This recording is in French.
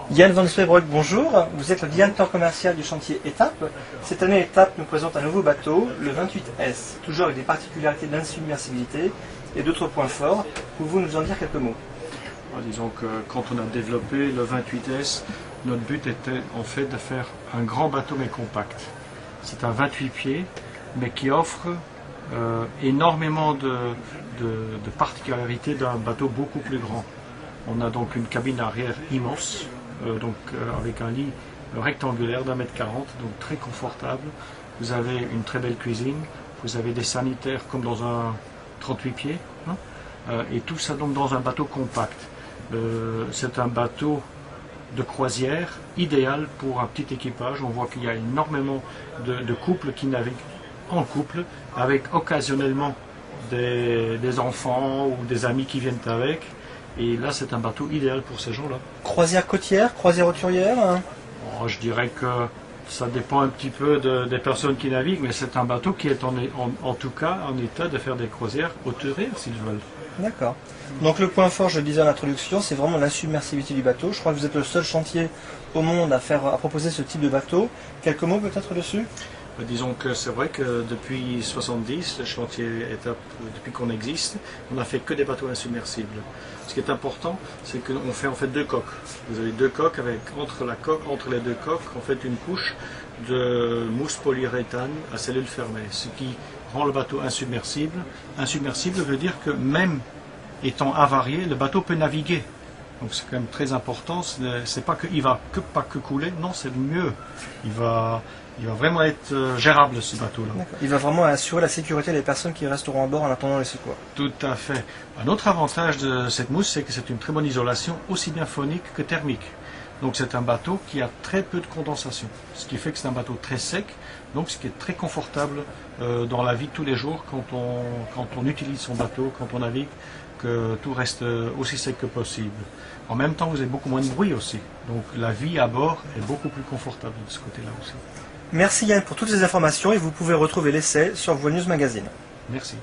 Yann Van Sweybroek, bonjour. Vous êtes le directeur commercial du chantier Étape. Cette année, Étape nous présente un nouveau bateau, le 28S, toujours avec des particularités d'insubmersibilité et d'autres points forts. Pouvez-vous nous en dire quelques mots? Disons que quand on a développé le 28S, notre but était en fait de faire un grand bateau mais compact. C'est un 28 pieds, mais qui offre énormément de particularités d'un bateau beaucoup plus grand. On a donc une cabine arrière immense, avec un lit rectangulaire d'1,40 m, donc très confortable. Vous avez une très belle cuisine, vous avez des sanitaires comme dans un 38 pieds, et tout ça donc dans un bateau compact. C'est un bateau de croisière idéal pour un petit équipage. On voit qu'il y a énormément de couples qui naviguent en couple, avec occasionnellement des enfants ou des amis qui viennent avec. Et là, c'est un bateau idéal pour ces gens-là. Croisière côtière, croisière hauturière Je dirais que ça dépend un petit peu des personnes qui naviguent, mais c'est un bateau qui est en tout cas en état de faire des croisières hauturières s'ils veulent. D'accord. Donc le point fort, je le disais en introduction, c'est vraiment l'insubmersibilité du bateau. Je crois que vous êtes le seul chantier au monde à proposer ce type de bateau. Quelques mots peut-être dessus? Disons que c'est vrai que depuis 70, le chantier Étape, depuis qu'on existe, on n'a fait que des bateaux insubmersibles. Ce qui est important, c'est qu'on fait en fait deux coques. Vous avez deux coques avec entre les deux coques, en fait une couche de mousse polyuréthane à cellule fermée, ce qui rend le bateau insubmersible. Insubmersible veut dire que même étant avarié, le bateau peut naviguer. Donc c'est quand même très important. C'est pas qu'il va pas que couler, non, c'est mieux. Il va vraiment être gérable, ce bateau-là. Il va vraiment assurer la sécurité des personnes qui resteront à bord en attendant les secours. Tout à fait. Un autre avantage de cette mousse, c'est que c'est une très bonne isolation, aussi bien phonique que thermique. Donc c'est un bateau qui a très peu de condensation, ce qui fait que c'est un bateau très sec, donc ce qui est très confortable dans la vie de tous les jours quand on utilise son bateau, quand on navigue, que tout reste aussi sec que possible. En même temps, vous avez beaucoup moins de bruit aussi, donc la vie à bord est beaucoup plus confortable de ce côté-là aussi. Merci Yann pour toutes ces informations et vous pouvez retrouver l'essai sur Voile News Magazine. Merci.